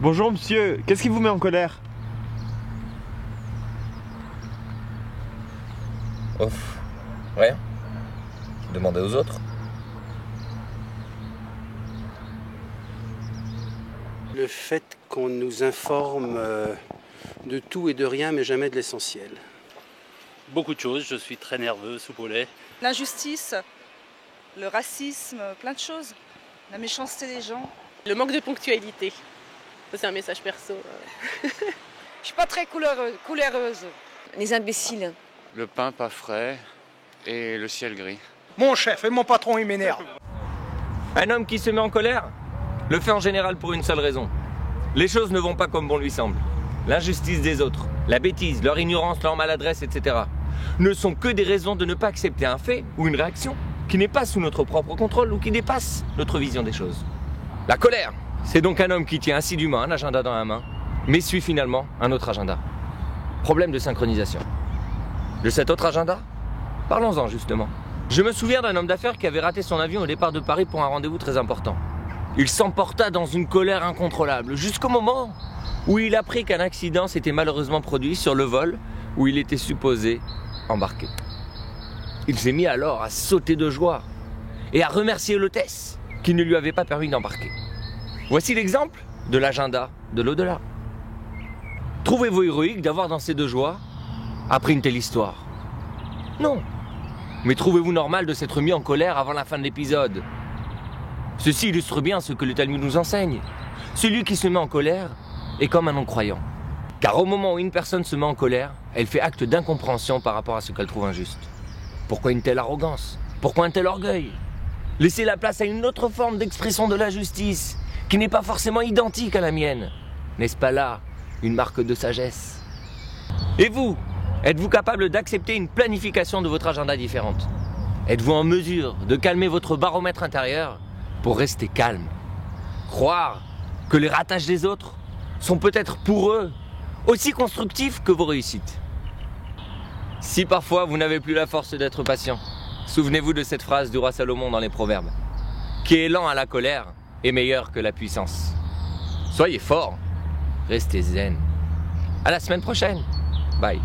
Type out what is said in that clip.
Bonjour monsieur, qu'est-ce qui vous met en colère? Ouf, rien. Demandez aux autres. Le fait qu'on nous informe de tout et de rien, mais jamais de l'essentiel. Beaucoup de choses, je suis très nerveux, soupe au lait. L'injustice, le racisme, plein de choses. La méchanceté des gens. Le manque de ponctualité. Ça, c'est un message perso. Je suis pas très couléreuse. Les imbéciles. Le pain pas frais et le ciel gris. Mon chef et mon patron, il m'énerve. Un homme qui se met en colère le fait en général pour une seule raison. Les choses ne vont pas comme bon lui semble. L'injustice des autres, la bêtise, leur ignorance, leur maladresse, etc. ne sont que des raisons de ne pas accepter un fait ou une réaction qui n'est pas sous notre propre contrôle ou qui dépasse notre vision des choses. La colère, c'est donc un homme qui tient assidûment un agenda dans la main, mais suit finalement un autre agenda. Problème de synchronisation. De cet autre agenda? Parlons-en justement. Je me souviens d'un homme d'affaires qui avait raté son avion au départ de Paris pour un rendez-vous très important. Il s'emporta dans une colère incontrôlable, jusqu'au moment où il apprit qu'un accident s'était malheureusement produit sur le vol où il était supposé embarquer. Il s'est mis alors à sauter de joie et à remercier l'hôtesse qui ne lui avait pas permis d'embarquer. Voici l'exemple de l'agenda de l'au-delà. Trouvez-vous héroïque d'avoir dans ces deux joies appris une telle histoire? Non. Mais trouvez-vous normal de s'être mis en colère avant la fin de l'épisode? Ceci illustre bien ce que le Talmud nous enseigne. Celui qui se met en colère est comme un non-croyant. Car au moment où une personne se met en colère, elle fait acte d'incompréhension par rapport à ce qu'elle trouve injuste. Pourquoi une telle arrogance? Pourquoi un tel orgueil? Laissez la place à une autre forme d'expression de la justice, qui n'est pas forcément identique à la mienne. N'est-ce pas là une marque de sagesse? Et vous, êtes-vous capable d'accepter une planification de votre agenda différente? Êtes-vous en mesure de calmer votre baromètre intérieur pour rester calme? Croire que les ratages des autres sont peut-être pour eux aussi constructifs que vos réussites. Si parfois vous n'avez plus la force d'être patient, souvenez-vous de cette phrase du roi Salomon dans les Proverbes. Qui est lent à la colère est meilleur que la puissance. Soyez fort, restez zen. À la semaine prochaine. Bye.